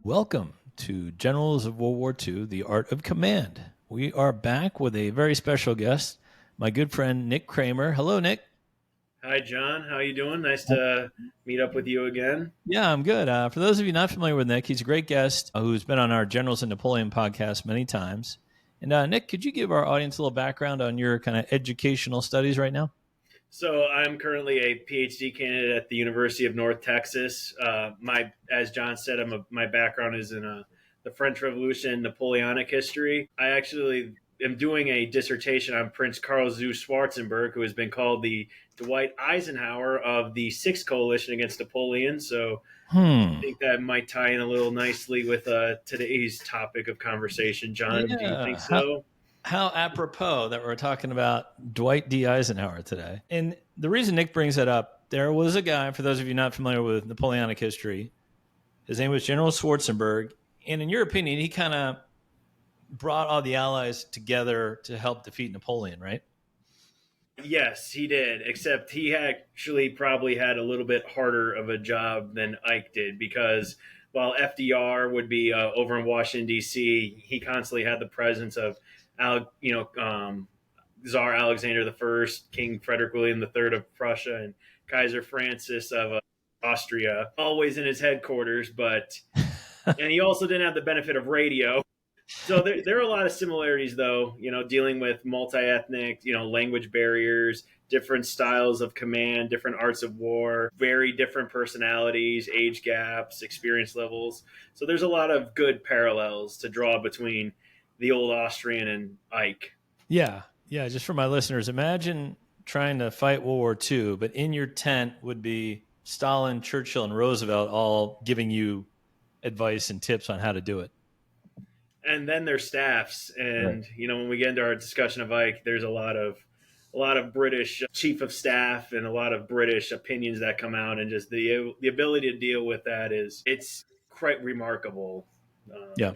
Welcome to Generals of World War II, The Art of Command. We are back with a very special guest, my good friend Nick Kramer. Hello, Nick. Hi, John. How you doing? Nice to meet up with you again. Yeah, I'm good. For those of you not familiar with Nick, he's a great guest who's been on our Generals and Napoleon podcast many times. And Nick, could you give our audience a little background on your kind of educational studies right now? So I'm currently a PhD candidate at the University of North Texas. As John said, my background is in the French Revolution, Napoleonic history. I actually am doing a dissertation on Prince Karl zu Schwarzenberg, who has been called the Dwight Eisenhower of the Sixth Coalition against Napoleon. So I Hmm. think that might tie in a little nicely with today's topic of conversation. John, do you think Yeah. so? How apropos that we're talking about Dwight D. Eisenhower today. And the reason Nick brings that up, there was a guy, for those of you not familiar with Napoleonic history, his name was General Schwarzenberg. And in your opinion, he kind of brought all the allies together to help defeat Napoleon, right? Yes, he did. Except he actually probably had a little bit harder of a job than Ike did because while FDR would be over in Washington D.C., he constantly had the presence of, Tsar Alexander the First, King Frederick William the Third of Prussia, and Kaiser Francis of Austria, always in his headquarters. And he also didn't have the benefit of radio. So there are a lot of similarities, though, dealing with multi-ethnic, language barriers, different styles of command, different arts of war, very different personalities, age gaps, experience levels. So there's a lot of good parallels to draw between the old Austrian and Ike. Yeah. Yeah. Just for my listeners, imagine trying to fight World War II, but in your tent would be Stalin, Churchill, and Roosevelt all giving you advice and tips on how to do it. And then their staffs. Right. And when we get into our discussion of Ike, there's a lot of British chief of staff and a lot of British opinions that come out, and just the ability to deal with that it's quite remarkable. Yeah.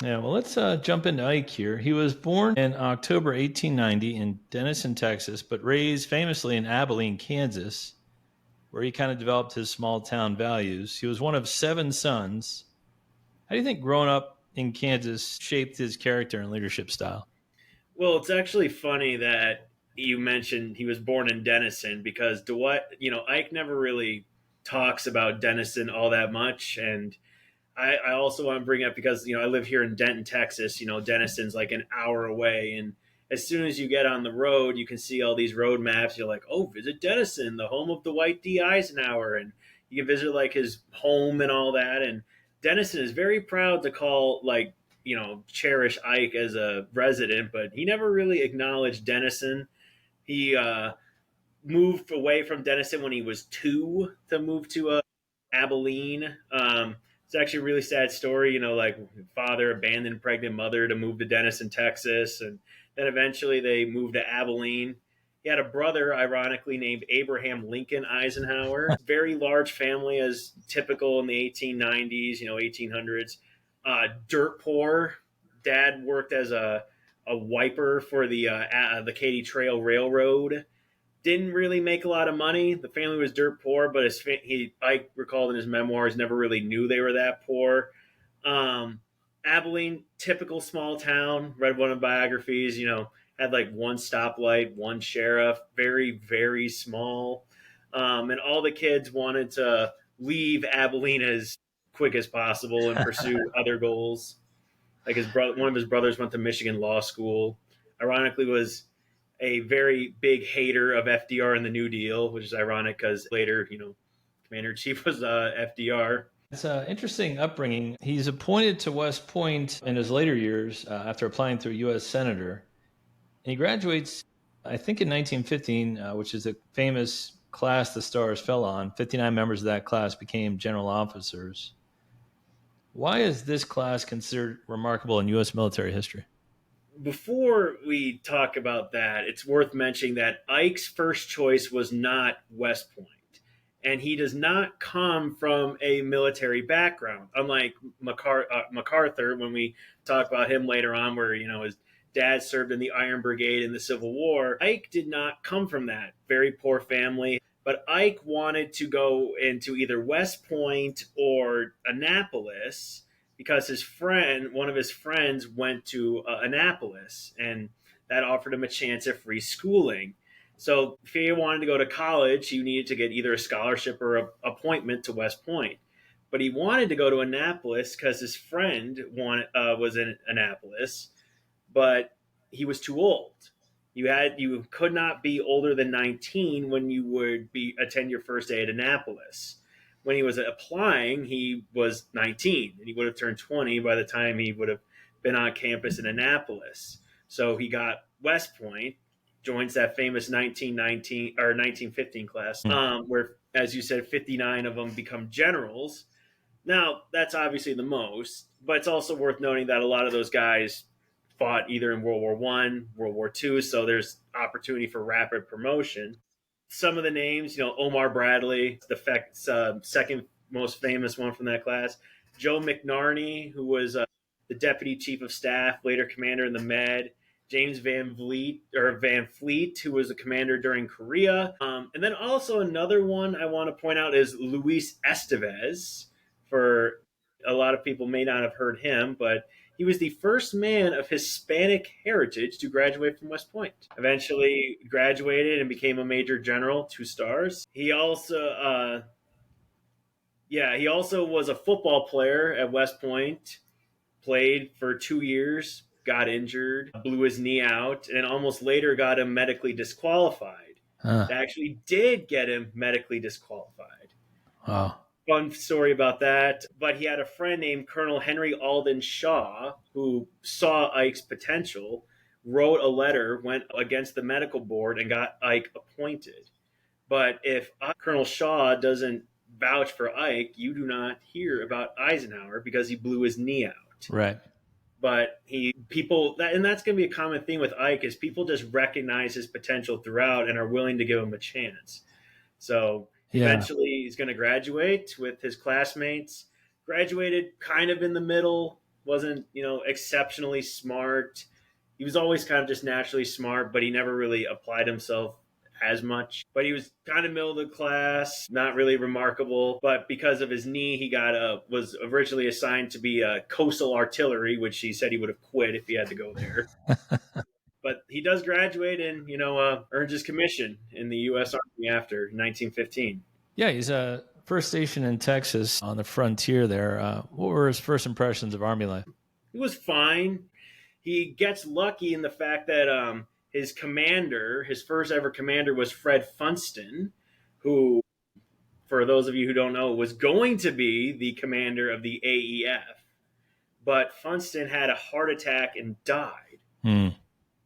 Yeah. Well, let's jump into Ike here. He was born in October 1890 in Denison, Texas, but raised famously in Abilene, Kansas, where he kind of developed his small town values. He was one of seven sons. How do you think growing up in Kansas shaped his character and leadership style? Well, it's actually funny that you mentioned he was born in Denison because Dwight, Ike never really talks about Denison all that much, and I also want to bring up because I live here in Denton, Texas. Denison's like an hour away, and as soon as you get on the road, you can see all these road maps. You're like, oh, visit Denison, the home of the Dwight D. Eisenhower, and you can visit like his home and all that. And Denison is very proud to call cherish Ike as a resident, but he never really acknowledged Denison. He moved away from Denison when he was 2 to move to Abilene. It's actually a really sad story. Like father abandoned pregnant mother to move to Denison, Texas, and then eventually they moved to Abilene. He had a brother, ironically named Abraham Lincoln Eisenhower. Very large family, as typical in the 1890s, 1800s. Dirt poor. Dad worked as a wiper for the Katy Trail Railroad. Didn't really make a lot of money. The family was dirt poor, but I recalled in his memoirs, never really knew they were that poor. Um, Abilene, typical small town. Read one of the biographies. Had like one stoplight, one sheriff. Very very small, and all the kids wanted to leave Abilene as quick as possible and pursue other goals. Like one of his brothers went to Michigan Law School. Ironically, was a very big hater of FDR and the New Deal, which is ironic because later, Commander in Chief was FDR. It's an interesting upbringing. He's appointed to West Point in his later years after applying through U.S. Senator. And he graduates, I think, in 1915, which is the famous class the stars fell on. 59 members of that class became general officers. Why is this class considered remarkable in U.S. military history? Before we talk about that, it's worth mentioning that Ike's first choice was not West Point. And he does not come from a military background, unlike MacArthur, when we talk about him later on, where his dad served in the Iron Brigade in the Civil War. Ike did not come from that very poor family. But Ike wanted to go into either West Point or Annapolis because one of his friends, went to Annapolis, and that offered him a chance at free schooling. So if he wanted to go to college, he needed to get either a scholarship or an appointment to West Point. But he wanted to go to Annapolis because his friend was in Annapolis, but he was too old. You could not be older than 19 when you would be attend your first day at Annapolis. When he was applying, he was 19, and he would have turned 20 by the time he would have been on campus in Annapolis. So he got West Point, joins that famous 1919 or 1915 class, where, as you said, 59 of them become generals. Now, that's obviously the most, but it's also worth noting that a lot of those guys fought either in World War One, World War Two, so there's opportunity for rapid promotion. Some of the names, Omar Bradley, the second most famous one from that class. Joe McNarney, who was the deputy chief of staff, later commander in the Med. James Van Fleet, who was a commander during Korea. And then also another one I want to point out is Luis Estevez. For a lot of people may not have heard him, but he was the first man of Hispanic heritage to graduate from West Point. Eventually graduated and became a major general, 2 stars. He also was a football player at West Point, played for 2 years, got injured, blew his knee out, and almost later got him medically disqualified. Huh. It actually did get him medically disqualified. Wow. Fun story about that. But he had a friend named Colonel Henry Alden Shaw who saw Ike's potential, wrote a letter, went against the medical board, and got Ike appointed. But if Colonel Shaw doesn't vouch for Ike, you do not hear about Eisenhower because he blew his knee out. Right. But that's going to be a common theme with Ike, is people just recognize his potential throughout and are willing to give him a chance. So eventually he's going to graduate with his classmates. Graduated kind of in the middle, wasn't, exceptionally smart. He was always kind of just naturally smart, but he never really applied himself as much. But he was kind of middle of the class, not really remarkable. But because of his knee, he was originally assigned to be coastal artillery, which he said he would have quit if he had to go there. But he does graduate and, earns his commission in the U.S. Army after 1915. Yeah, he's first stationed in Texas on the frontier there. What were his first impressions of Army life? He was fine. He gets lucky in the fact that his first ever commander, was Fred Funston, who, for those of you who don't know, was going to be the commander of the AEF. But Funston had a heart attack and died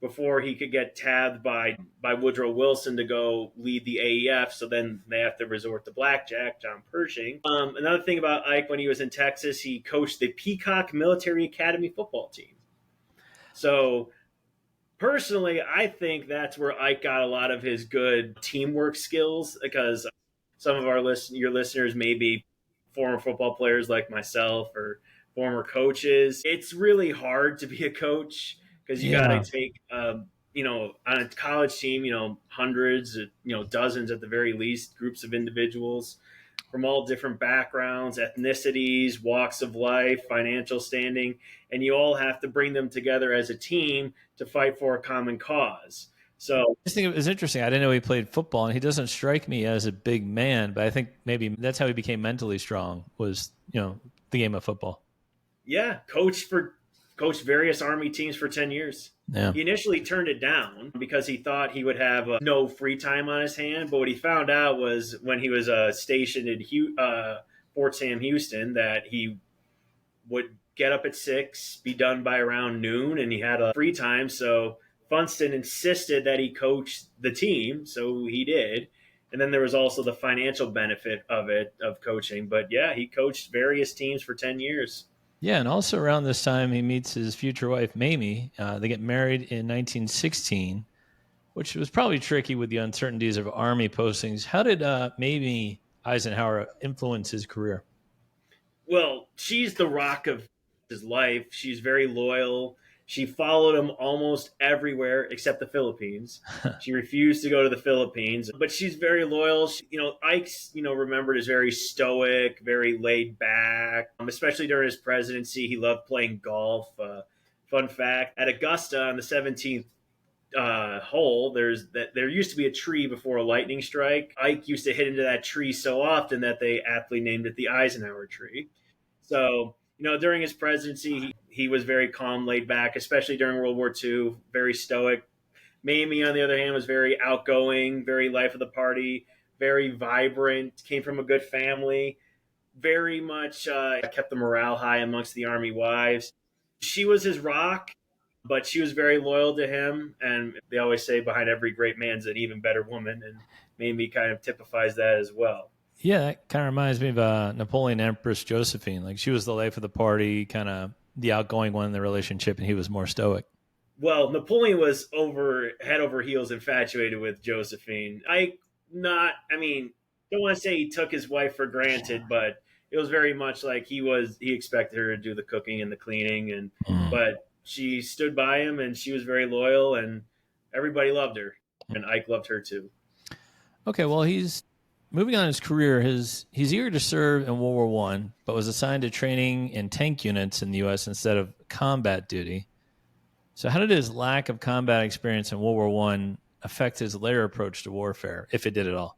before he could get tabbed by Woodrow Wilson to go lead the AEF. So then they have to resort to Blackjack, John Pershing. Another thing about Ike, when he was in Texas, he coached the Peacock Military Academy football team. So personally, I think that's where Ike got a lot of his good teamwork skills, because some of your listeners may be former football players like myself or former coaches. It's really hard to be a coach because you got to take, on a college team, hundreds, dozens at the very least, groups of individuals from all different backgrounds, ethnicities, walks of life, financial standing, and you all have to bring them together as a team to fight for a common cause. So I just think it was interesting. I didn't know he played football, and he doesn't strike me as a big man, but I think maybe that's how he became mentally strong, was, the game of football. Yeah, coached various Army teams for 10 years. Yeah. He initially turned it down because he thought he would have no free time on his hand. But what he found out was, when he was stationed in Fort Sam Houston, that he would get up at 6, be done by around noon, and he had a free time. So Funston insisted that he coach the team, so he did. And then there was also the financial benefit of coaching. But yeah, he coached various teams for 10 years. Yeah, and also around this time, he meets his future wife, Mamie. They get married in 1916, which was probably tricky with the uncertainties of Army postings. How did Mamie Eisenhower influence his career? Well, she's the rock of his life. She's very loyal. She followed him almost everywhere except the Philippines. She refused to go to the Philippines, but she's very loyal. Ike's, remembered as very stoic, very laid back, especially during his presidency. He loved playing golf. Fun fact, at Augusta on the 17th hole, there used to be a tree before a lightning strike. Ike used to hit into that tree so often that they aptly named it the Eisenhower tree. So, during his presidency, he was very calm, laid back, especially during World War II, very stoic. Mamie, on the other hand, was very outgoing, very life of the party, very vibrant, came from a good family, very much kept the morale high amongst the Army wives. She was his rock, but she was very loyal to him. And they always say behind every great man's an even better woman. And Mamie kind of typifies that as well. Yeah, that kind of reminds me of Napoleon Empress Josephine. Like, she was the life of the party, kind of the outgoing one in the relationship, and he was more stoic. Well, Napoleon was head over heels infatuated with Josephine. Don't want to say he took his wife for granted, but it was very much like he expected her to do the cooking and the cleaning, but she stood by him, and she was very loyal, and everybody loved her, and Ike loved her too. Okay, well, he's moving on in his career. He's eager to serve in World War One, but was assigned to training in tank units in the U.S. instead of combat duty. So how did his lack of combat experience in World War One affect his later approach to warfare, if it did at all?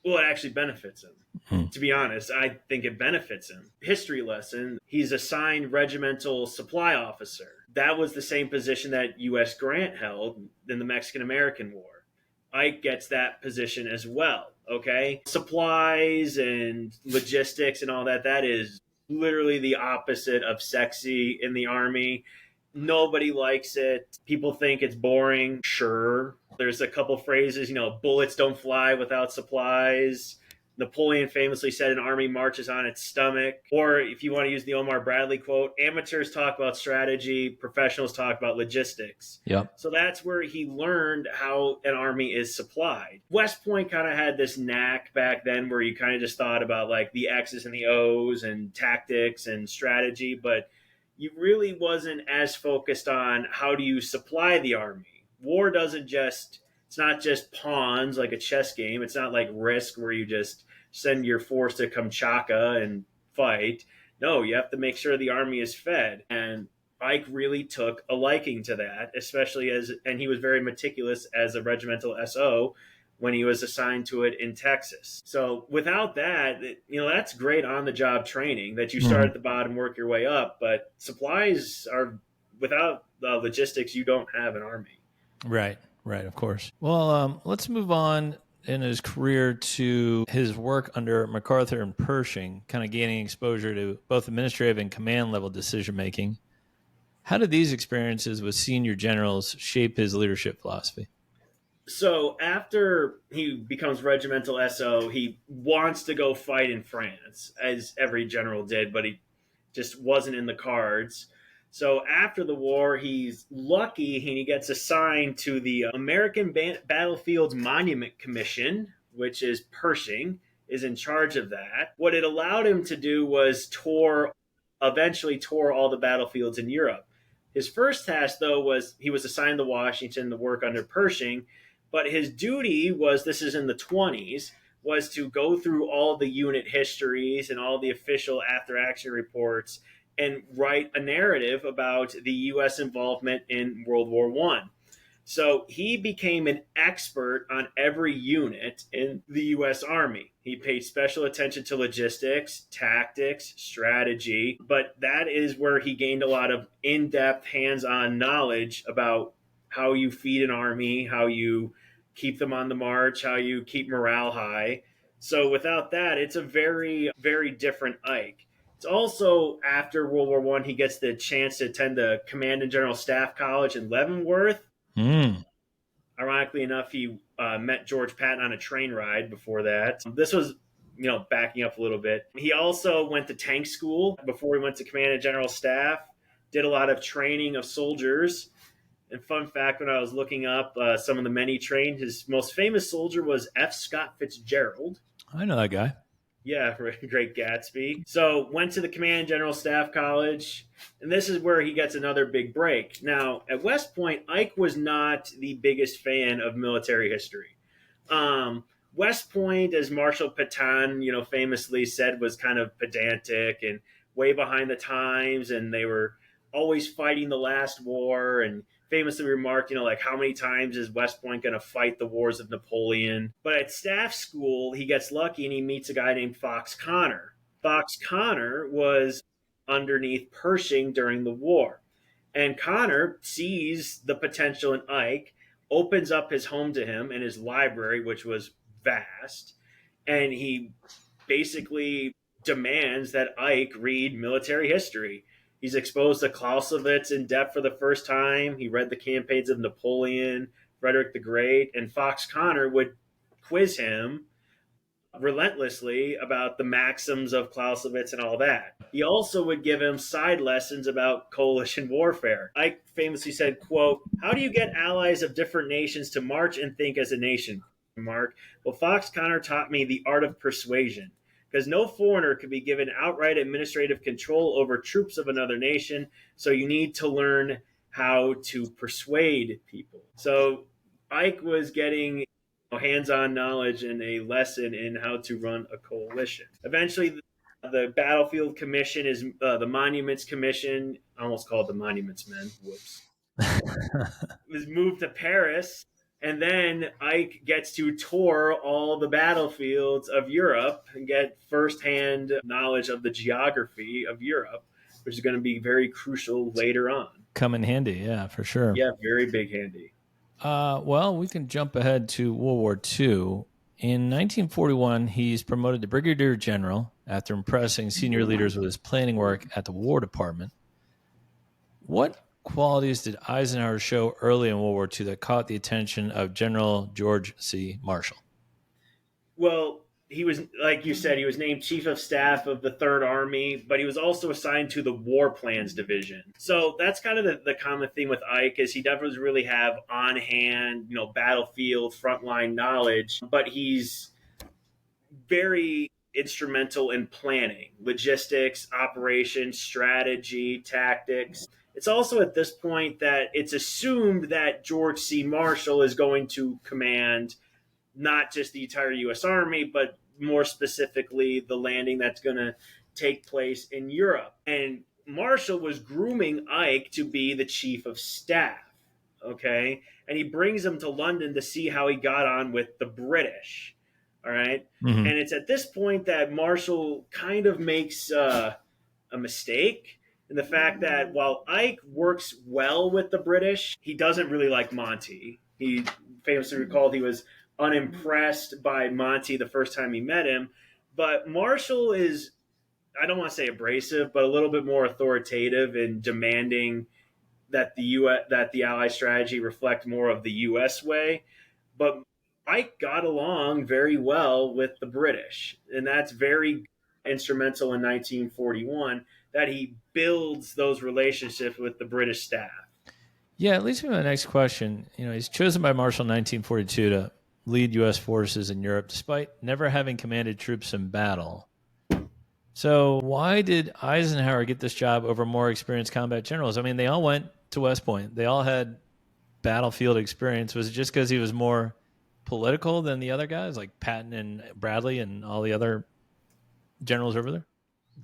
Well, it actually benefits him. To be honest, I think it benefits him. History lesson, he's assigned regimental supply officer. That was the same position that U.S. Grant held in the Mexican-American War. Ike gets that position as well, okay? Supplies and logistics and all that is literally the opposite of sexy in the Army. Nobody likes it. People think it's boring. Sure. There's a couple phrases, bullets don't fly without supplies. Napoleon famously said an army marches on its stomach. Or if you want to use the Omar Bradley quote, amateurs talk about strategy, professionals talk about logistics. Yep. So that's where he learned how an army is supplied. West Point kind of had this knack back then where you kind of just thought about like the X's and the O's and tactics and strategy, but you really wasn't as focused on how do you supply the army. War it's not just pawns like a chess game. It's not like Risk where you just send your force to Kamchatka and fight. No, you have to make sure the army is fed. And Ike really took a liking to that, and he was very meticulous as a regimental SO when he was assigned to it in Texas. So without that, that's great on-the-job training that you start at the bottom, work your way up. But supplies are, without the logistics, you don't have an army. Right, of course. Well, let's move on in his career to his work under MacArthur and Pershing, kind of gaining exposure to both administrative and command level decision-making. How did these experiences with senior generals shape his leadership philosophy? So after he becomes regimental SO, he wants to go fight in France, as every general did, but he just wasn't in the cards. So after the war, he's lucky and he gets assigned to the American Battlefields Monument Commission, which is Pershing, is in charge of that. What it allowed him to do was eventually tour all the battlefields in Europe. His first task, though, was he was assigned to Washington to work under Pershing, but his duty was, this is in the 1920s, was to go through all the unit histories and all the official after-action reports and write a narrative about the U.S. involvement in World War I. So he became an expert on every unit in the U.S. Army. He paid special attention to logistics, tactics, strategy, but that is where he gained a lot of in-depth, hands-on knowledge about how you feed an army, how you keep them on the march, how you keep morale high. So without that, it's a very, very different Ike. It's also after World War I, he gets the chance to attend the Command and General Staff College in Leavenworth. Ironically enough, he met George Patton on a train ride before that. This was, backing up a little bit. He also went to tank school before he went to Command and General Staff, did a lot of training of soldiers. And fun fact, when I was looking up some of the men he trained, his most famous soldier was F. Scott Fitzgerald. I know that guy. Yeah, Great Gatsby. So went to the Command General Staff College, and this is where he gets another big break. Now at West Point, Ike was not the biggest fan of military history. Um, West Point, as Marshal Pétain, famously said, was kind of pedantic and way behind the times, and they were always fighting the last war. And famously remarked, like how many times is West Point going to fight the wars of Napoleon? But at staff school, he gets lucky and he meets a guy named Fox Connor. Fox Connor was underneath Pershing during the war. And Connor sees the potential in Ike, opens up his home to him and his library, which was vast, and he basically demands that Ike read military history. He's exposed to Clausewitz in depth for the first time. He read the campaigns of Napoleon, Frederick the Great, and Fox Connor would quiz him relentlessly about the maxims of Clausewitz and all that. He also would give him side lessons about coalition warfare. Ike famously said, quote, "How do you get allies of different nations to march and think as a nation?" Mark. Well, Fox Connor taught me the art of persuasion, because no foreigner could be given outright administrative control over troops of another nation, so you need to learn how to persuade people. So Ike was getting hands-on knowledge and a lesson in how to run a coalition. Eventually, the Battlefield Commission is the Monuments Commission. I almost called the Monuments Men. Whoops. Was moved to Paris, and then Ike gets to tour all the battlefields of Europe and get firsthand knowledge of the geography of Europe, which is going to be very crucial later on. Come in handy, yeah, for sure. Yeah, very big handy. Well, we can jump ahead to World War II. In 1941, he's promoted to brigadier general after impressing senior leaders with his planning work at the War Department. What qualities did Eisenhower show early in World War II that caught the attention of General George C. Marshall? Well, he was, like you said, he was named chief of staff of the Third Army, but he was also assigned to the War Plans Division. So that's kind of the common thing with Ike, is he doesn't really have on hand, battlefield frontline knowledge, but he's very instrumental in planning, logistics, operations, strategy, tactics. It's also at this point that it's assumed that George C. Marshall is going to command not just the entire U.S. Army, but more specifically the landing that's going to take place in Europe. And Marshall was grooming Ike to be the chief of staff, okay? And he brings him to London to see how he got on with the British, all right? Mm-hmm. And it's at this point that Marshall kind of makes a mistake in the fact that while Ike works well with the British, he doesn't really like Monty. He famously recalled he was unimpressed by Monty the first time he met him. But Marshall is, I don't want to say abrasive, but a little bit more authoritative in demanding that the Allied strategy reflect more of the U.S. way. But Ike got along very well with the British, and that's very instrumental in 1941 that he builds those relationships with the British staff. Yeah, it leads me to the next question. He's chosen by Marshall in 1942 to lead U.S. forces in Europe, despite never having commanded troops in battle. So why did Eisenhower get this job over more experienced combat generals? I mean, they all went to West Point. They all had battlefield experience. Was it just because he was more political than the other guys, like Patton and Bradley and all the other generals over there?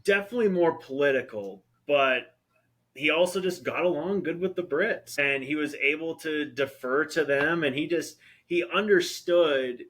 Definitely more political, but he also just got along good with the Brits, and he was able to defer to them, and he understood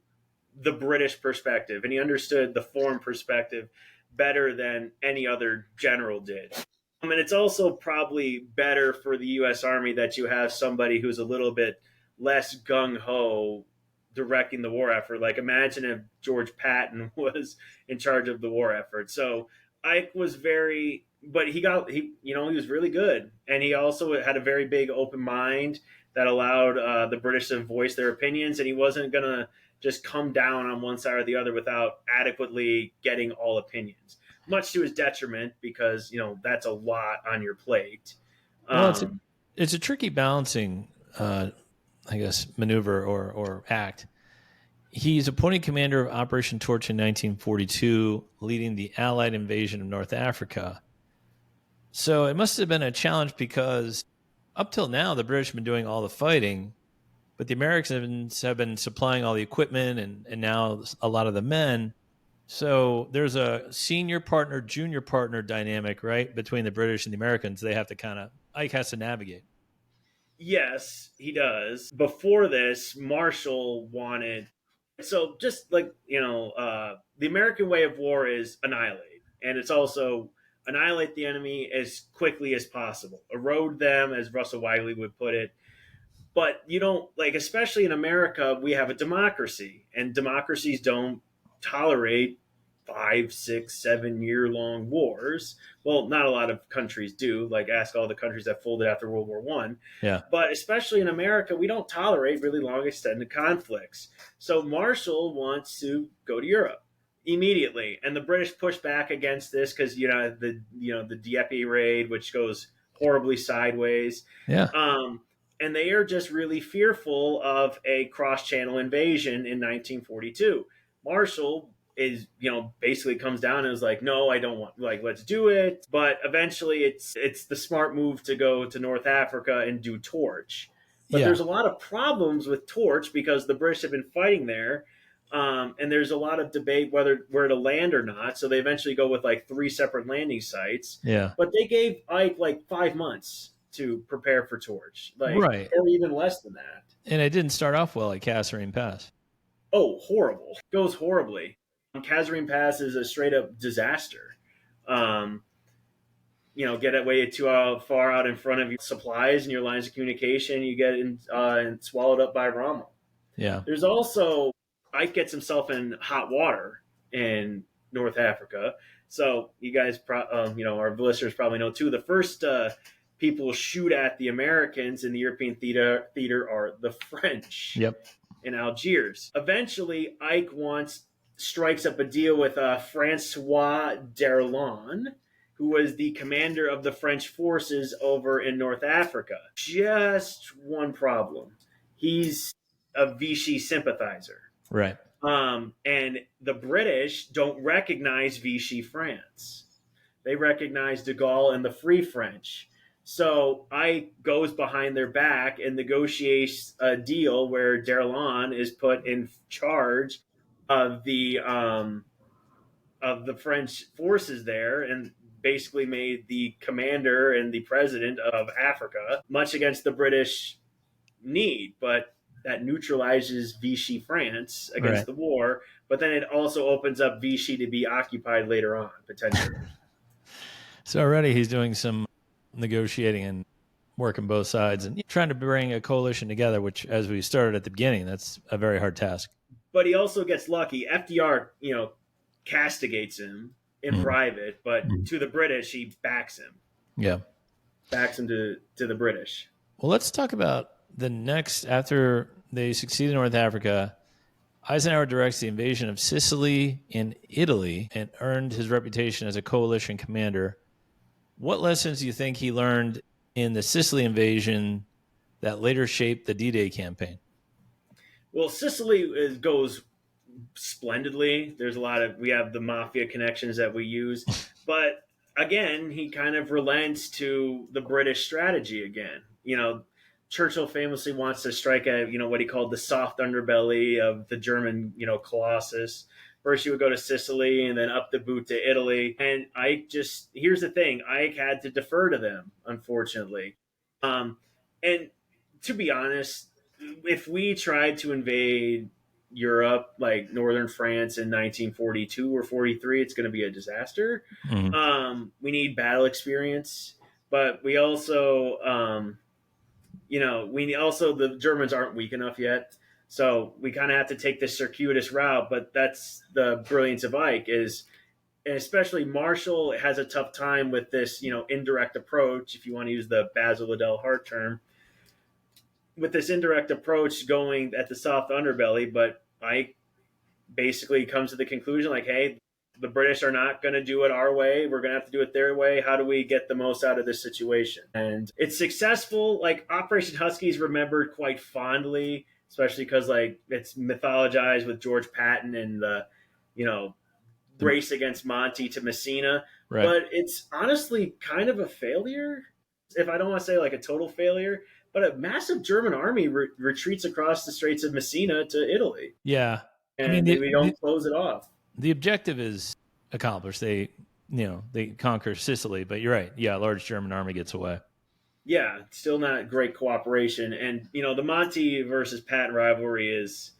the British perspective, and he understood the foreign perspective better than any other general did. And it's also probably better for the U.S. Army that you have somebody who's a little bit less gung-ho directing the war effort. Like, imagine if George Patton was in charge of the war effort. So Ike was but he was really good. And he also had a very big open mind that allowed the British to voice their opinions. And he wasn't going to just come down on one side or the other without adequately getting all opinions, much to his detriment, because, that's a lot on your plate. Well, it's a tricky balancing, maneuver or act. He's appointed commander of Operation Torch in 1942, leading the Allied invasion of North Africa. So it must have been a challenge because up till now, the British have been doing all the fighting, but the Americans have been supplying all the equipment and now a lot of the men. So there's a senior partner, junior partner dynamic, right, between the British and the Americans. They have to Ike has to navigate. Yes, he does. Before this, Marshall wanted. So just like, the American way of war is annihilate. And it's also annihilate the enemy as quickly as possible, erode them, as Russell Wiley would put it. But you don't, like, especially in America, we have a democracy, and democracies don't tolerate 5, 6, 7 year long wars. Well, not a lot of countries do. Like, ask all the countries that folded after World War One. Yeah. But especially in America, we don't tolerate really long extended conflicts. So Marshall wants to go to Europe immediately, and the British push back against this because the Dieppe raid, which goes horribly sideways. Yeah. And they are just really fearful of a cross-channel invasion in 1942. Marshall is, basically comes down and is like, no, I don't want, like, let's do it. But eventually it's the smart move to go to North Africa and do Torch. But there's a lot of problems with Torch because the British have been fighting there. And there's a lot of debate where to land or not. So they eventually go with like 3 separate landing sites. Yeah. But they gave Ike like 5 months to prepare for Torch, right, or even less than that. And it didn't start off well at Kasserine Pass. Oh, horrible! Goes horribly. Kasserine Pass is a straight up disaster. Get away too far out in front of your supplies and your lines of communication, you get and swallowed up by Rommel. Yeah. There's also Ike gets himself in hot water in North Africa. So you guys, our listeners probably know too. The first people shoot at the Americans in the European theater are the French. Yep. In Algiers. Eventually, Ike strikes up a deal with Francois Darlan, who was the commander of the French forces over in North Africa. Just one problem. He's a Vichy sympathizer. Right. And the British don't recognize Vichy France. They recognize de Gaulle and the Free French. So Ike goes behind their back and negotiates a deal where Darlan is put in charge of the French forces there, and basically made the commander and the president of Africa, much against the British need. But that neutralizes Vichy France against the war. But then it also opens up Vichy to be occupied later on, potentially. So already he's doing some negotiating and working both sides and trying to bring a coalition together, which, as we started at the beginning, that's a very hard task. But he also gets lucky. FDR, castigates him in private, but to the British, he backs him. Yeah. Backs him to the British. Well, let's talk about the next, after they succeed in North Africa, Eisenhower directs the invasion of Sicily and Italy and earned his reputation as a coalition commander. What lessons do you think he learned in the Sicily invasion that later shaped the D-Day campaign? Well, Sicily goes splendidly. There's we have the mafia connections that we use. But again, he kind of relents to the British strategy again. Churchill famously wants to strike at, what he called the soft underbelly of the German, Colossus. First, you would go to Sicily and then up the boot to Italy. And here's the thing, Ike had to defer to them, unfortunately. And to be honest, if we tried to invade Europe, like northern France in 1942 or 43, it's going to be a disaster. We need battle experience, but we also, the Germans aren't weak enough yet. So we kind of have to take this circuitous route, but that's the brilliance of Ike and especially Marshall has a tough time with this, indirect approach, if you want to use the Basil Liddell Hart term, with this indirect approach going at the soft underbelly. But Ike basically comes to the conclusion like, hey, the British are not going to do it our way. We're going to have to do it their way. How do we get the most out of this situation? And it's successful. Like, Operation Husky is remembered quite fondly especially because like it's mythologized with George Patton and the, you know, The, race against Monty to Messina. right. But it's honestly kind of a failure, if I don't want to say like a total failure. But a massive German army retreats across the Straits of Messina to Italy, Yeah. I mean, and we don't close it off. the objective is accomplished. They conquer Sicily, but you're right. Yeah, a large German army gets away. Yeah, still not great cooperation. And, the Monty versus Patton rivalry is,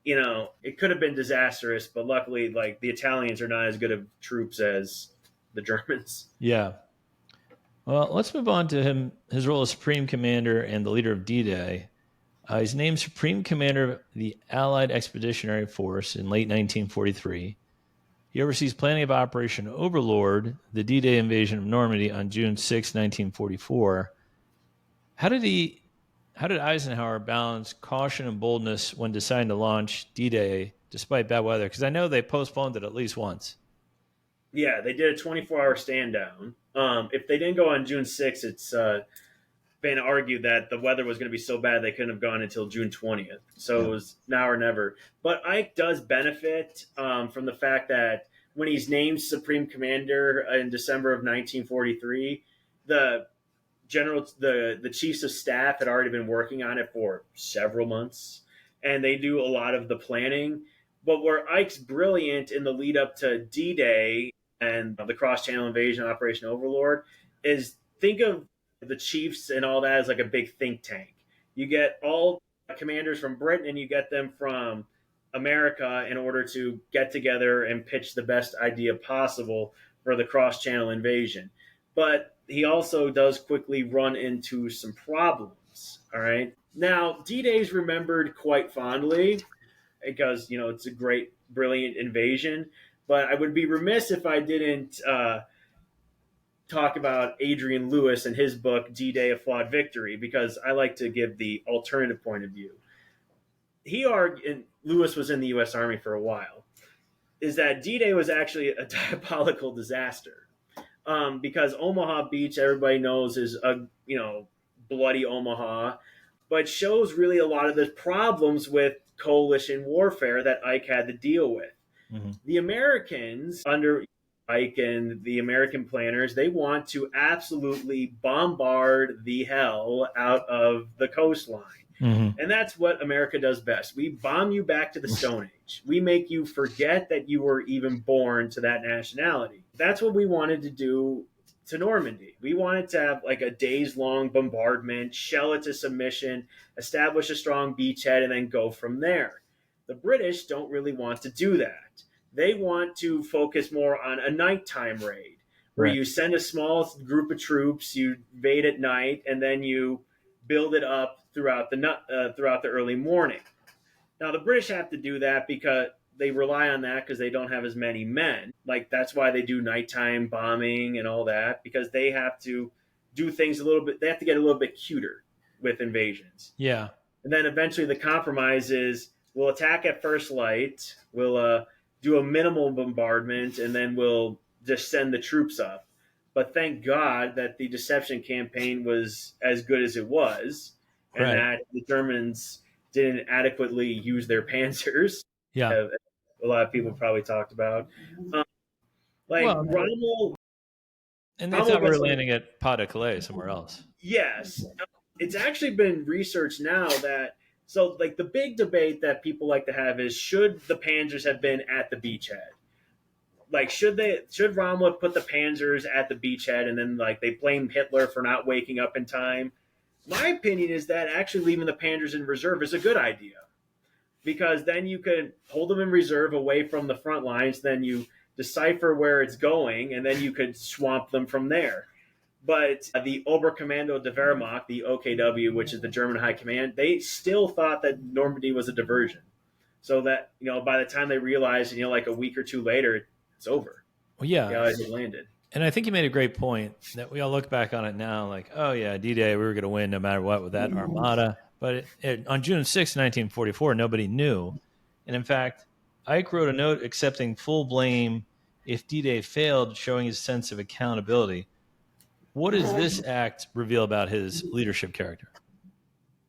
it could have been disastrous, but luckily, like, the Italians are not as good of troops as the Germans. Yeah. Well, let's move on to his role as Supreme Commander and the leader of D-Day. He's named Supreme Commander of the Allied Expeditionary Force in late 1943. He oversees planning of Operation Overlord, the D-Day invasion of Normandy on June 6, 1944. How did Eisenhower balance caution and boldness when deciding to launch D-Day despite bad weather? Because I know they postponed it at least once. Yeah, they did a 24-hour stand down. If they didn't go on June 6th, it's been argued that the weather was going to be so bad they couldn't have gone until June 20th. So Yeah. it was now or never. But Ike does benefit from the fact that when he's named Supreme Commander in December of 1943, the the chiefs of staff had already been working on it for several months, and they do a lot of the planning. But where Ike's brilliant in the lead up to D-Day and the cross channel invasion Operation Overlord is, think of the chiefs and all that as like a big think tank. You get all commanders from Britain and you get them from America in order to get together and pitch the best idea possible for the cross channel invasion. But he also does quickly run into some problems. All right. Now, D-Day is remembered quite fondly because, it's a great, brilliant invasion. But I would be remiss if I didn't talk about Adrian Lewis and his book, D-Day, A Flawed Victory, because I like to give the alternative point of view. He argued, and Lewis was in the U.S. Army for a while, is that D-Day was actually a diabolical disaster. Because Omaha Beach, everybody knows, is a bloody Omaha, but shows really a lot of the problems with coalition warfare that Ike had to deal with. Mm-hmm. The Americans under Ike and the American planners, they want to absolutely bombard the hell out of the coastline. Mm-hmm. And that's what America does best. We bomb you back to the Stone Age. We make you forget that you were even born to that nationality. That's what we wanted to do to Normandy. We wanted to have like a days-long bombardment, shell it to submission, establish a strong beachhead, and then go from there. The British don't really want to do that. They want to focus more on a nighttime raid, where you send a small group of troops, you invade at night, and then you build it up throughout the early morning. Now, the British have to do that because they rely on that because they don't have as many men. Like, that's why they do nighttime bombing and all that, because they have to do things a little bit, they have to get a little bit cuter with invasions. Yeah. And then eventually the compromise is we'll attack at first light, we'll do a minimal bombardment, and then we'll just send the troops up. But thank God that the deception campaign was as good as it was, and that the Germans didn't adequately use their panzers. Yeah. A lot of people probably talked about. Rommel. And they thought we were landing at Pas de Calais somewhere else. Yes. It's actually been researched now that, so like the big debate that people like to have is, should the panzers have been at the beachhead? Like, should Rommel have put the panzers at the beachhead and then like they blame Hitler for not waking up in time? My opinion is that actually leaving the panzers in reserve is a good idea, because then you could hold them in reserve away from the front lines, then you decipher where it's going, and then you could swamp them from there. But the Oberkommando der Wehrmacht, the OKW, which is the German High Command, they still thought that Normandy was a diversion. So that, by the time they realized, like a week or two later, it's over. Well, yeah. It landed. And I think you made a great point that we all look back on it now like, oh, yeah, D-Day, we were going to win no matter what with that armada. But on June 6, 1944, nobody knew. And in fact, Ike wrote a note accepting full blame if D-Day failed, showing his sense of accountability. What does this act reveal about his leadership character?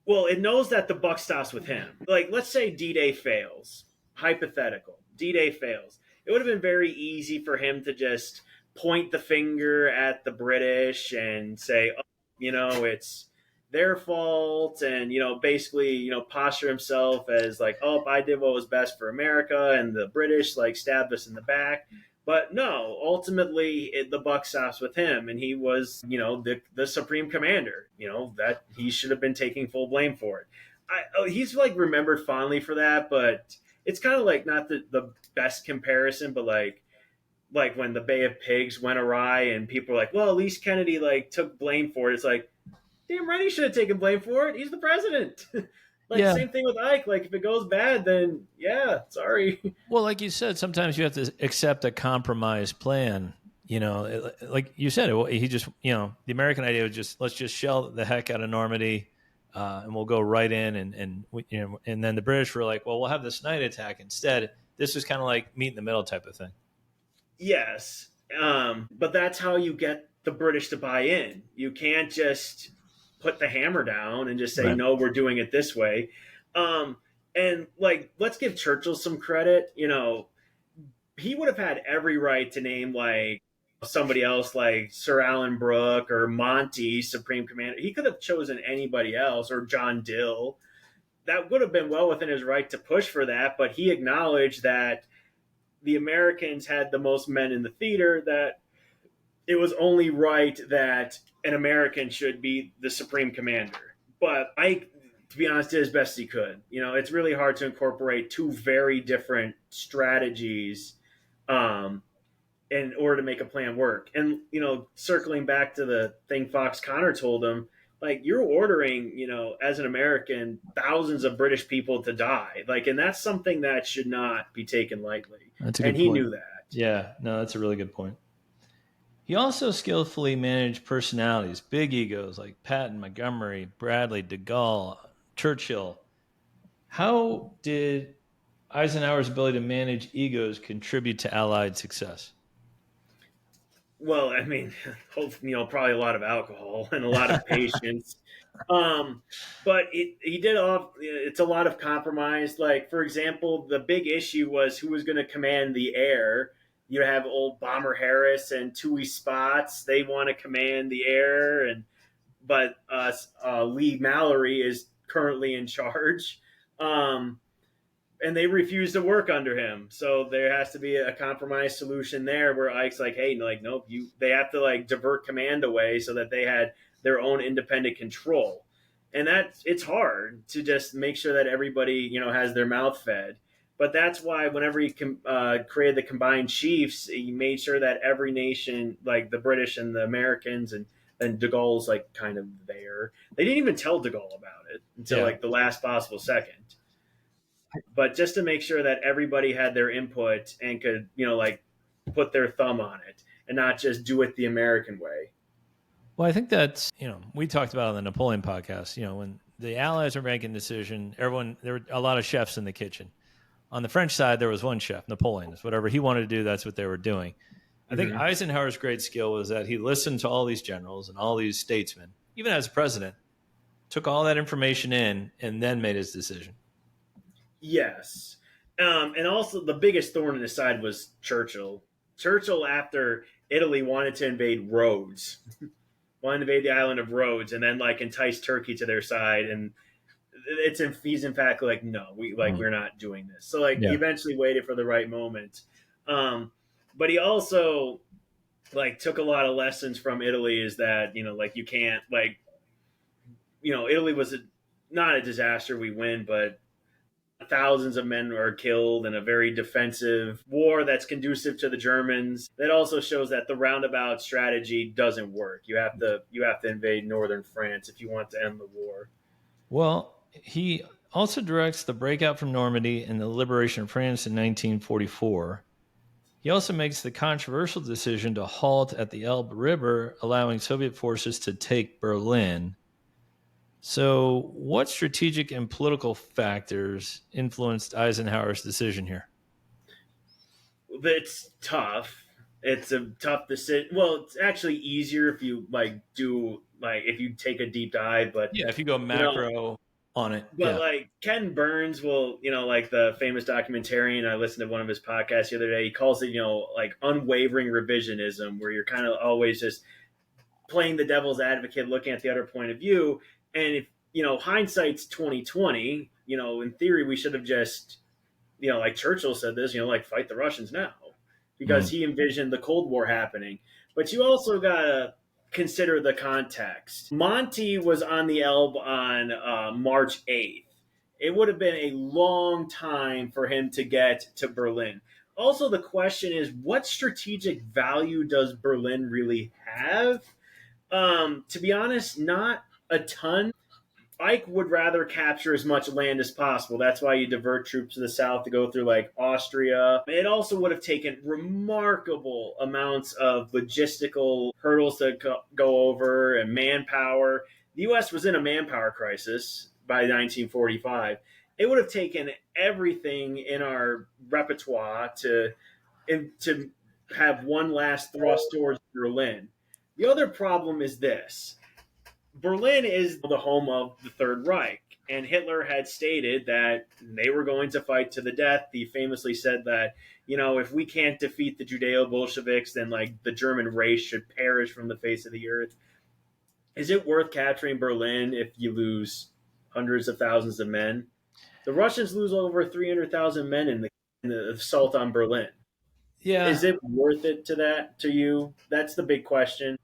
Well, it knows that the buck stops with him. Like, let's say D-Day fails. Hypothetical. D-Day fails. It would have been very easy for him to just point the finger at the British and say, oh, it's their fault, and basically, posture himself as like, oh, I did what was best for America, and the British like stabbed us in the back. But no, ultimately the buck stops with him, and he was, the supreme commander. That he should have been taking full blame for it. He's like remembered fondly for that, but it's kind of like not the best comparison, but like when the Bay of Pigs went awry, and people are like, well, at least Kennedy like took blame for it. It's like, damn right, he should have taken blame for it. He's the president. Like, Yeah. same thing with Ike. Like, if it goes bad, then yeah, sorry. Well, like you said, sometimes you have to accept a compromise plan. Like you said, he just, the American idea was just, let's just shell the heck out of Normandy, and we'll go right in, and then the British were like, well, we'll have this night attack instead. This was kind of like meet in the middle type of thing. Yes, but that's how you get the British to buy in. You can't just put the hammer down and just say, Right. no, we're doing it this way. And like, let's give Churchill some credit. He would have had every right to name like somebody else, like Sir Alan Brooke or Monty, Supreme Commander. He could have chosen anybody else, or John Dill. That would have been well within his right to push for that, but he acknowledged that the Americans had the most men in the theater, that it was only right that an American should be the supreme commander. But Ike, to be honest, did as best he could. It's really hard to incorporate two very different strategies in order to make a plan work. And, circling back to the thing Fox Connor told him, like, you're ordering, as an American, thousands of British people to die. Like, and that's something that should not be taken lightly. That's a And good he point. knew that. Yeah, no, that's a really good point. He also skillfully managed personalities, big egos like Patton, Montgomery, Bradley, de Gaulle, Churchill. How did Eisenhower's ability to manage egos contribute to Allied success? Well, I mean, probably a lot of alcohol and a lot of patience. Um, but he did all. It's a lot of compromise. Like, for example, the big issue was who was going to command the air. You have old Bomber Harris and Tui Spots. They want to command the air, but Lee Mallory is currently in charge. Um, and they refuse to work under him. So there has to be a compromise solution there, where Ike's like, hey, like, nope, they have to like divert command away so that they had their own independent control. And it's hard to just make sure that everybody, has their mouth fed. But that's why whenever he created the combined chiefs, he made sure that every nation, like the British and the Americans, and then de Gaulle's like kind of there. They didn't even tell de Gaulle about it until Yeah. like the last possible second, but just to make sure that everybody had their input and could, like put their thumb on it and not just do it the American way. Well, I think that's, we talked about on the Napoleon podcast, when the Allies were making a decision, there were a lot of chefs in the kitchen. On the French side, there was one chef, Napoleon. It's whatever he wanted to do, that's what they were doing. I think Eisenhower's great skill was that he listened to all these generals and all these statesmen, even as president, took all that information in and then made his decision. Yes. And also, the biggest thorn in his side was Churchill. Churchill, after Italy wanted to invade Rhodes, wanted to invade the island of Rhodes, and then like entice Turkey to their side. And he's in fact like, no, we're not doing this. So like, he eventually waited for the right moment. But he also like took a lot of lessons from Italy. Is that, like, you can't like, Italy was not a disaster. We win, but thousands of men are killed in a very defensive war that's conducive to the Germans. That also shows that the roundabout strategy doesn't work. You have to invade northern France if you want to end the war. Well, he also directs the breakout from Normandy and the liberation of France in 1944. He also makes the controversial decision to halt at the Elbe River, allowing Soviet forces to take Berlin. So, what strategic and political factors influenced Eisenhower's decision here? It's tough. It's a tough decision. Well, it's actually easier if you if you take a deep dive. But Yeah, if you go macro. on it. But Yeah. like Ken Burns will, like the famous documentarian, I listened to one of his podcasts the other day. He calls it, like unwavering revisionism, where you're kind of always just playing the devil's advocate, looking at the other point of view. And if hindsight's 2020, in theory, we should have just, like Churchill said this, like fight the Russians now, because Mm. he envisioned the Cold War happening. But you also gotta consider the context. Monty was on the Elbe on March 8th. It would have been a long time for him to get to Berlin. Also, the question is, what strategic value does Berlin really have? To be honest, not a ton. Ike would rather capture as much land as possible. That's why you divert troops to the south to go through like Austria. It also would have taken remarkable amounts of logistical hurdles to go over and manpower. The U.S. was in a manpower crisis by 1945. It would have taken everything in our repertoire to have one last thrust towards Berlin. The other problem is this: Berlin is the home of the Third Reich, and Hitler had stated that they were going to fight to the death. He famously said that, if we can't defeat the Judeo Bolsheviks, then like the German race should perish from the face of the earth. Is it worth capturing Berlin if you lose hundreds of thousands of men? The Russians lose over 300,000 men in the assault on Berlin. Yeah. Is it worth it to you? That's the big question.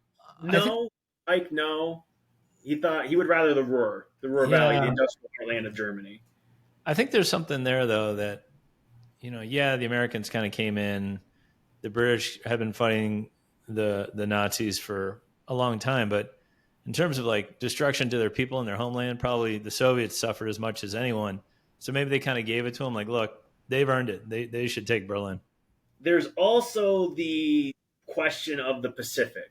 I think, No, Ike, no. He thought he would rather the Ruhr Valley, the yeah, industrial heartland of Germany. I think there's something there though that, yeah, the Americans kind of came in, the British have been fighting the Nazis for a long time, but in terms of like destruction to their people and their homeland, probably the Soviets suffered as much as anyone. So maybe they kind of gave it to them, like, look, they've earned it. They should take Berlin. There's also the question of the Pacific.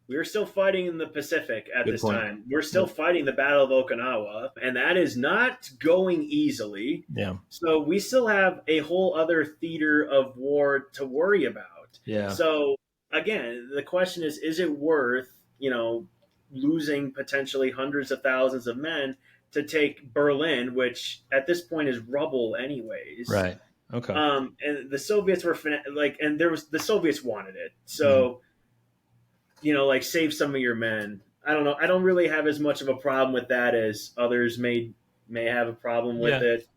We are still fighting in the Pacific at Good this point. time. We're still Yep. fighting the Battle of Okinawa, and that is not going easily. Yeah. So we still have a whole other theater of war to worry about. Yeah. So again, the question is it worth, losing potentially hundreds of thousands of men to take Berlin, which at this point is rubble anyways. Right. Okay. And the Soviets were and the Soviets wanted it. Mhm. So, like save some of your men. I don't know. I don't really have as much of a problem with that as others may have a problem with Yeah. it.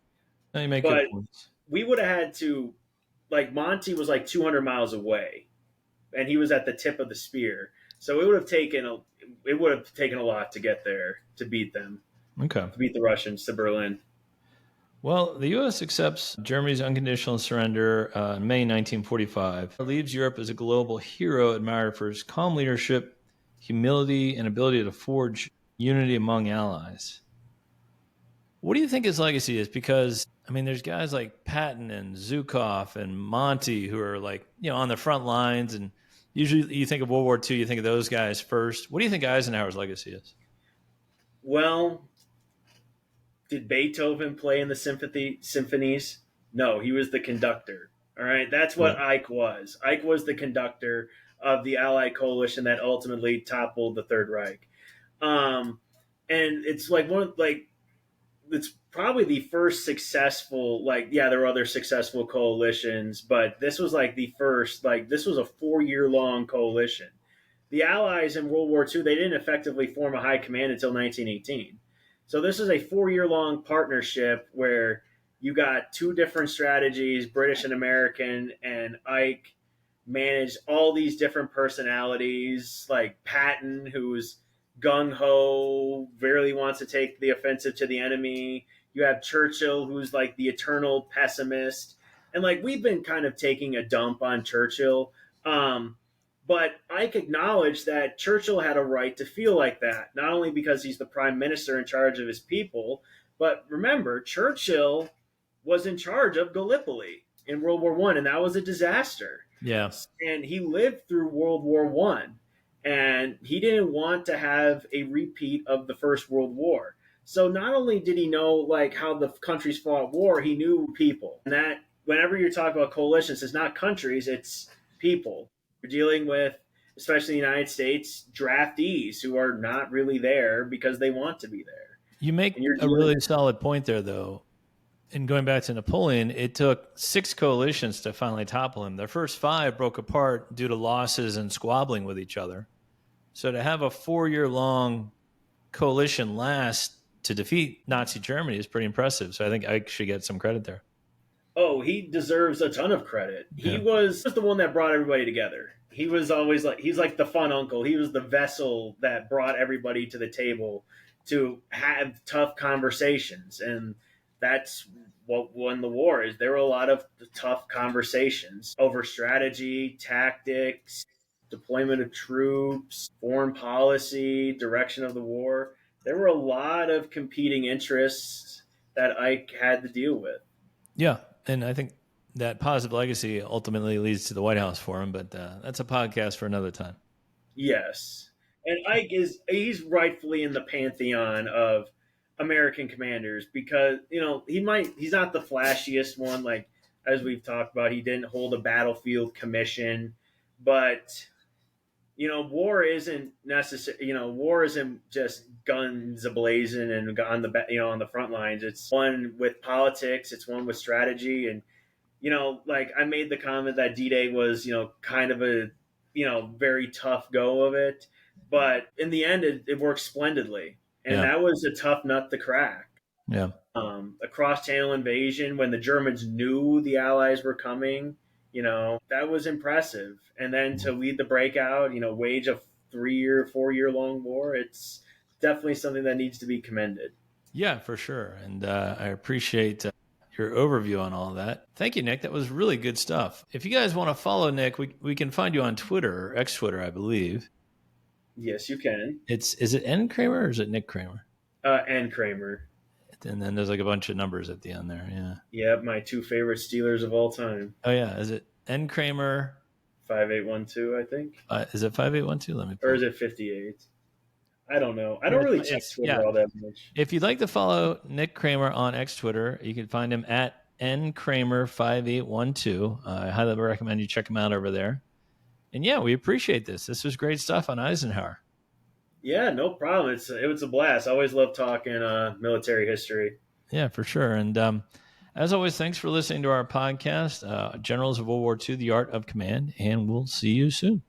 No, you make But good points. we would have had to, like Monty was like 200 miles away, and he was at the tip of the spear. So it would have taken a lot to get there to beat them, Okay. to beat the Russians to Berlin. Well, the U.S. accepts Germany's unconditional surrender in May 1945. It leaves Europe as a global hero admired for his calm leadership, humility, and ability to forge unity among allies. What do you think his legacy is? Because, I mean, there's guys like Patton and Zukov and Monty who are like, on the front lines. And usually you think of World War II, you think of those guys first. What do you think Eisenhower's legacy is? Well, did Beethoven play in the symphonies? No, he was the conductor. All right, that's what Right. Ike was. Ike was the conductor of the Allied coalition that ultimately toppled the Third Reich. And it's like it's probably the first successful, there were other successful coalitions, but this was like the first, this was a 4-year long coalition. The Allies in World War II, they didn't effectively form a high command until 1918. So this is a 4-year long partnership where you got two different strategies, British and American, and Ike managed all these different personalities, like Patton, who's gung ho, really wants to take the offensive to the enemy. You have Churchill, who's like the eternal pessimist. And like we've been kind of taking a dump on Churchill. But Ike acknowledged that Churchill had a right to feel like that, not only because he's the prime minister in charge of his people, but remember, Churchill was in charge of Gallipoli in World War One, and that was a disaster. Yeah. And he lived through World War One, and he didn't want to have a repeat of the First World War. So not only did he know like how the countries fought war, he knew people. And that whenever you're talking about coalitions, it's not countries, it's people. You're dealing with, especially in the United States, draftees who are not really there because they want to be there. You And make you're a dealing. really solid point there, though. And going back to Napoleon, it took 6 coalitions to finally topple him. Their first 5 broke apart due to losses and squabbling with each other. So to have a 4-year-long coalition last to defeat Nazi Germany is pretty impressive. So I think Ike should get some credit there. Oh, he deserves a ton of credit. He Yeah. was the one that brought everybody together. He was always like he's like the fun uncle. He was the vessel that brought everybody to the table to have tough conversations, and that's what won the war. Is there were a lot of tough conversations over strategy, tactics, deployment of troops, foreign policy, direction of the war. There were a lot of competing interests that Ike had to deal with. Yeah. And I think that positive legacy ultimately leads to the White House for him, but that's a podcast for another time. Yes. And Ike he's rightfully in the pantheon of American commanders because, he's not the flashiest one, like as we've talked about, he didn't hold a battlefield commission, but war isn't necessary. War isn't just guns ablazing and on the front lines. It's one with politics. It's one with strategy. And like I made the comment that D-Day was kind of a very tough go of it, but in the end, it worked splendidly. And Yeah. that was a tough nut to crack. Yeah. A cross-channel invasion when the Germans knew the Allies were coming. That was impressive. And then to lead the breakout, wage a 3-year, 4-year long war, it's definitely something that needs to be commended. Yeah, for sure. And I appreciate your overview on all of that. Thank you, Nick. That was really good stuff. If you guys want to follow Nick, we can find you on Twitter, or X Twitter, I believe. Yes, you can. Is it N Kramer or is it Nick Kramer? And Kramer. And then there's like a bunch of numbers at the end there. Yeah. Yeah, my 2 favorite Steelers of all time. Oh yeah. Is it N Kramer? 5812, I think. Is it 5812? Let me. Or is it 58? I don't know. I don't really check Twitter all that much. If you'd like to follow Nick Kramer on X Twitter, you can find him at nkramer5812. I highly recommend you check him out over there. And yeah, we appreciate this. This was great stuff on Eisenhower. Yeah, no problem. It was a blast. I always love talking military history. Yeah, for sure. And as always, thanks for listening to our podcast, Generals of World War II, The Art of Command, and we'll see you soon.